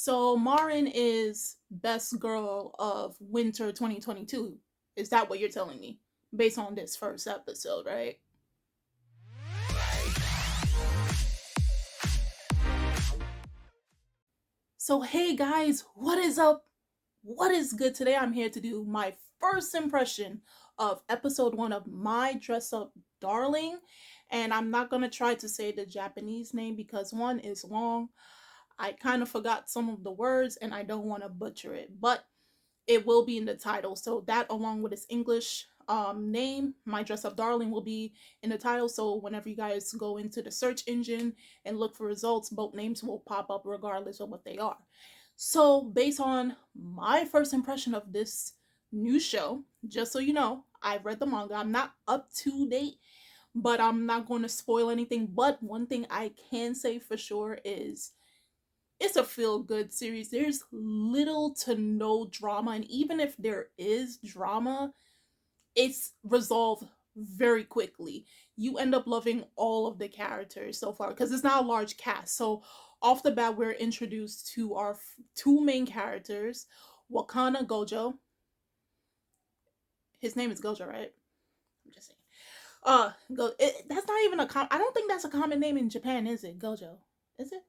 So Marin is best girl of winter 2022. Is that what you're telling me? Based on this first episode, right? So hey guys, what is up? What is good? Today I'm here to do my first impression of episode 1 of My Dress Up Darling. And I'm not going to try to say the Japanese name because one is long. I kind of forgot some of the words and I don't want to butcher it. But it will be in the title. So that along with its English name, My Dress Up Darling, will be in the title. So whenever you guys go into the search engine and look for results, both names will pop up regardless of what they are. So based on my first impression of this new show, just so you know, I've read the manga. I'm not up to date, but I'm not going to spoil anything. But one thing I can say for sure is it's a feel good series. There's little to no drama, and even if there is drama, it's resolved very quickly. You end up loving all of the characters so far because it's not a large cast. So off the bat, we're introduced to our two main characters, Wakana Gojo. His name is Gojo, right? I'm just saying. That's not even I don't think that's a common name in Japan, is it? Gojo, is it?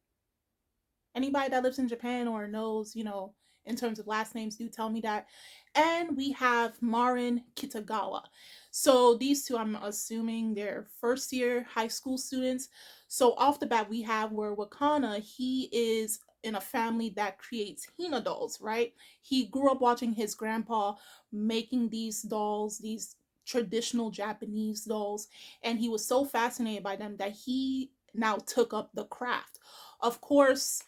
Anybody that lives in Japan or knows, in terms of last names, do tell me that. And we have Marin Kitagawa. So these two, I'm assuming they're first year high school students. So off the bat, we have where Wakana, he is in a family that creates Hina dolls, right? He grew up watching his grandpa making these dolls, these traditional Japanese dolls, and he was so fascinated by them that he now took up the craft. Of course,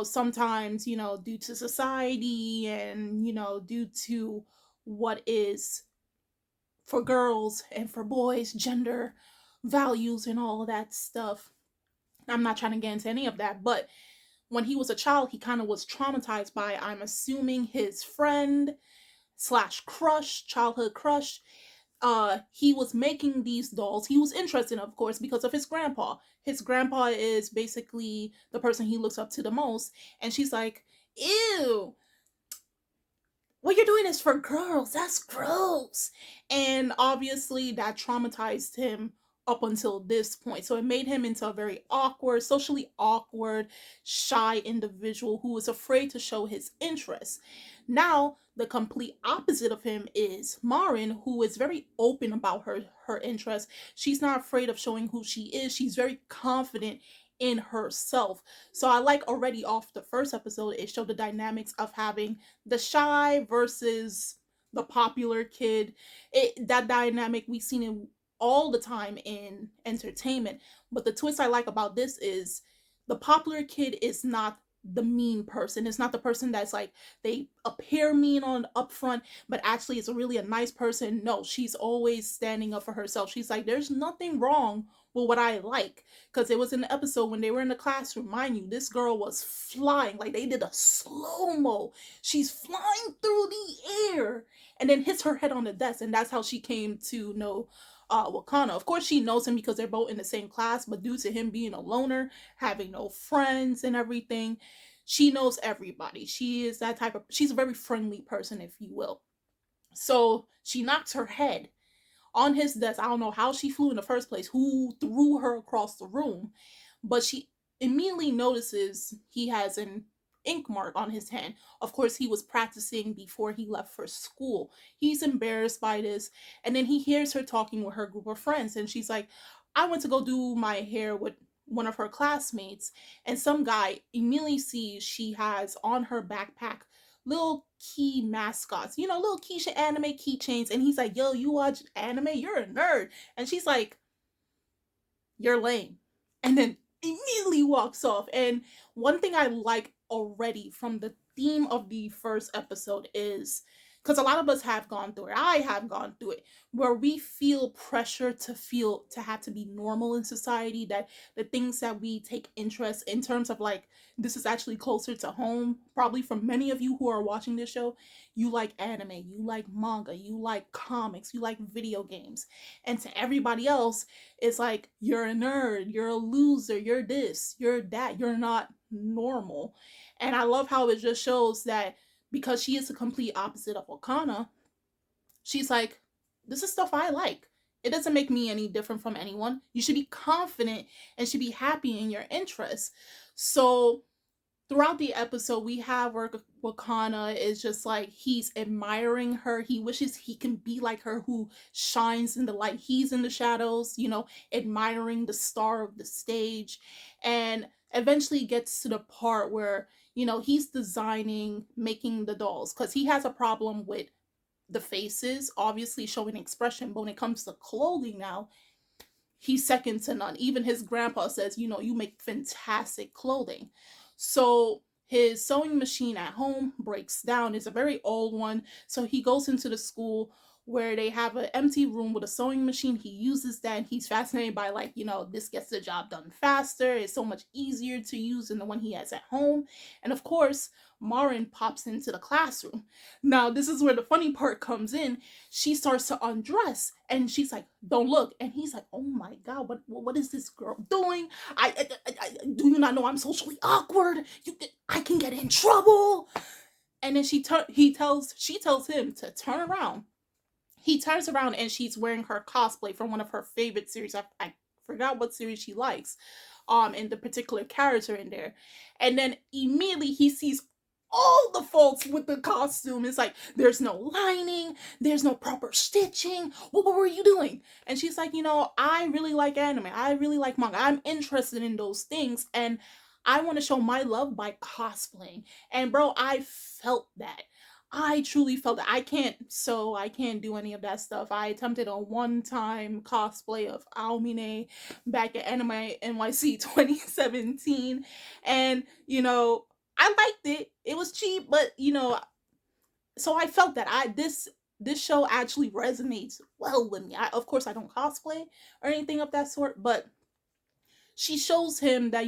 sometimes, due to society and, due to what is for girls and for boys, gender values and all of that stuff. I'm not trying to get into any of that, but when he was a child, he kind of was traumatized by, I'm assuming, his friend slash crush, childhood crush. He was making these dolls. He was interested, of course, because of his grandpa. His grandpa is basically the person he looks up to the most, and she's like, ew, what you're doing is for girls, that's gross. And obviously that traumatized him up until this point. So it made him into a very awkward, socially awkward, shy individual who was afraid to show his interests. Now, the complete opposite of him is Marin, who is very open about her interests. She's not afraid of showing who she is. She's very confident in herself. So I like already off the first episode, it showed the dynamics of having the shy versus the popular kid. That dynamic we've seen it all the time in entertainment. But the twist I like about this is the popular kid is not the mean person. It's not the person that's like they appear mean on upfront, but actually it's really a nice person. No, she's always standing up for herself. She's like, there's nothing wrong with what I like. Because it was in the episode when they were in the classroom, mind you, this girl was flying. Like they did a slow-mo. She's flying through the air and then hits her head on the desk. And that's how she came to know Wakana. Of course, she knows him because they're both in the same class, but due to him being a loner, having no friends and everything, she knows everybody. She's a very friendly person, if you will. So she knocks her head on his desk. I don't know how she flew in the first place, who threw her across the room, but she immediately notices he has an ink mark on his hand. Of course, he was practicing before he left for school. He's embarrassed by this, and then he hears her talking with her group of friends, and she's like, I went to go do my hair with one of her classmates, and some guy immediately sees she has on her backpack little key mascots, little Keisha anime keychains. And he's like, yo, you watch anime? You're a nerd. And she's like, you're lame. And then immediately walks off. And one thing I like already from the theme of the first episode is because a lot of us have gone through it. I have gone through it where we feel pressure to have to be normal in society, that the things that we take interest in terms of, like, this is actually closer to home probably for many of you who are watching this show. You like anime, you like manga, you like comics, you like video games, and to everybody else it's like, you're a nerd, you're a loser, you're this, you're that, you're not normal. And I love how it just shows that because she is the complete opposite of Wakana, she's like, this is stuff I like. It doesn't make me any different from anyone. You should be confident and should be happy in your interests. So throughout the episode, we have where Wakana is just like he's admiring her. He wishes he can be like her, who shines in the light. He's in the shadows, admiring the star of the stage, and eventually gets to the part where he's designing, making the dolls because he has a problem with the faces, obviously showing expression. But when it comes to clothing now, he's second to none. Even his grandpa says, you make fantastic clothing. So his sewing machine at home breaks down. It's a very old one. So he goes into the school where they have an empty room with a sewing machine. He uses that and he's fascinated by, like, this gets the job done faster. It's so much easier to use than the one he has at home. And of course, Marin pops into the classroom. Now, this is where the funny part comes in. She starts to undress and she's like, don't look. And he's like, oh my God, what is this girl doing? Do you not know I'm socially awkward? I can get in trouble. And then she tells him to turn around. He turns around and she's wearing her cosplay from one of her favorite series. I forgot what series she likes, and the particular character in there. And then immediately he sees all the faults with the costume. It's like, there's no lining, there's no proper stitching. What were you doing? And she's like, I really like anime. I really like manga. I'm interested in those things. And I want to show my love by cosplaying. And bro, I felt that. I truly felt that. I can't do any of that stuff. I attempted a one-time cosplay of Aomine back at Anime NYC 2017. And, I liked it. It was cheap, but so I felt that this show actually resonates well with me. Of course I don't cosplay or anything of that sort, but she shows him that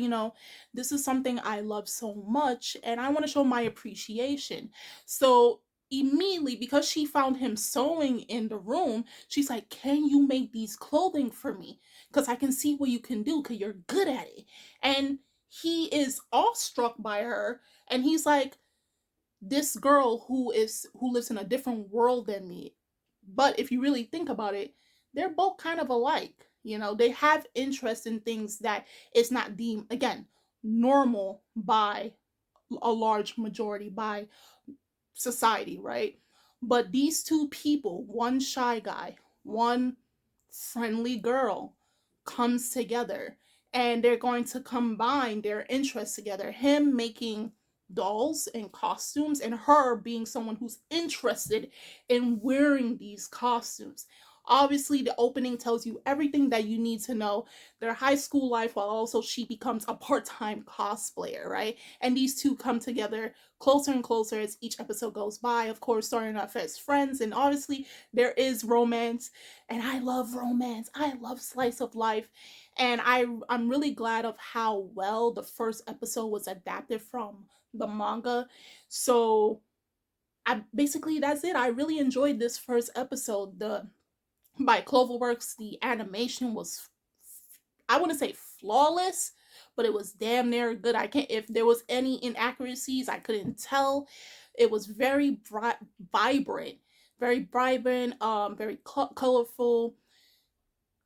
this is something I love so much and I want to show my appreciation. So immediately, because she found him sewing in the room, she's like, can you make these clothing for me, because I can see what you can do, because you're good at it. And he is awestruck by her, and he's like, this girl who lives in a different world than me. But if you really think about it, they're both kind of alike. They have interest in things that is not deemed, again, normal by a large majority, by society, right? But these two people, one shy guy, one friendly girl, comes together and they're going to combine their interests together. Him making dolls and costumes, and her being someone who's interested in wearing these costumes. Obviously, the opening tells you everything that you need to know. Their high school life, while also she becomes a part time cosplayer, right? And these two come together closer and closer as each episode goes by. Of course, starting off as friends, and obviously, there is romance. And I love romance. I love slice of life. And I'm really glad of how well the first episode was adapted from the manga. So I basically, that's it. I really enjoyed this first episode. The By Cloverworks, the animation was, I wouldn't say flawless, but it was damn near good. I can't, if there was any inaccuracies, I couldn't tell. It was very vibrant, very colorful.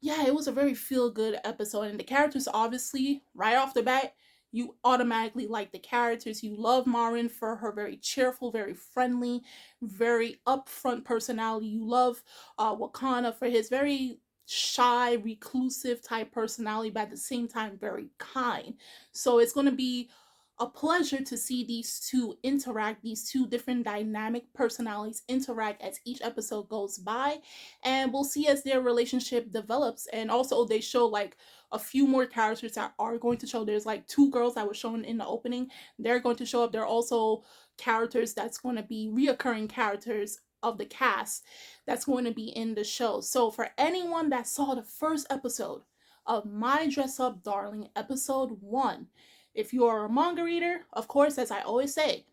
Yeah, it was a very feel good episode. And the characters, obviously, right off the bat, you automatically like the characters. You love Marin for her very cheerful, very friendly, very upfront personality. You love Wakana for his very shy, reclusive type personality, but at the same time, very kind. So it's going to be a pleasure to see these two interact, these two different dynamic personalities interact as each episode goes by. And we'll see as their relationship develops. And also, they show like a few more characters that are going to show. There's like two girls that were shown in the opening, they're going to show up. There are also characters that's going to be reoccurring characters of the cast that's going to be in the show. So for anyone that saw the first episode of My Dress Up Darling, episode 1, if you are a manga reader, of course, as I always say,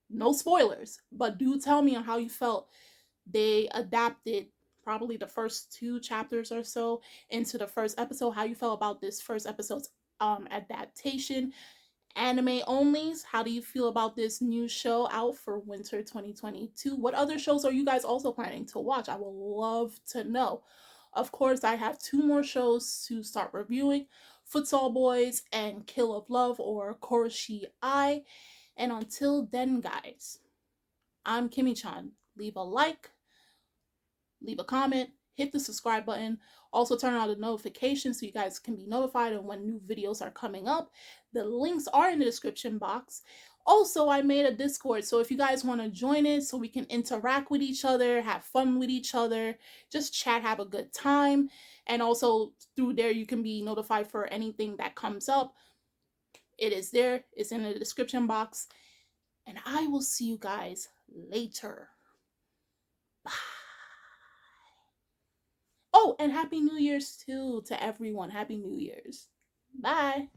no spoilers, but do tell me on how you felt. They adapted probably the first two chapters or so into the first episode, how you felt about this first episode's adaptation. Anime onlys, how do you feel about this new show out for winter 2022? What other shows are you guys also planning to watch? I would love to know. Of course, I have two more shows to start reviewing: Futsal Boys and Kill of Love, or Koroshi Ai. And until then, guys, I'm Kimmy Chan. Leave a like, leave a comment, hit the subscribe button. Also, turn on the notifications so you guys can be notified of when new videos are coming up. The links are in the description box. Also, I made a Discord, so if you guys want to join it so we can interact with each other, have fun with each other, just chat, have a good time. And also, through there, you can be notified for anything that comes up. It is there, it's in the description box. And I will see you guys later. Bye. Oh, and Happy New Year's too to everyone. Happy New Year's. Bye.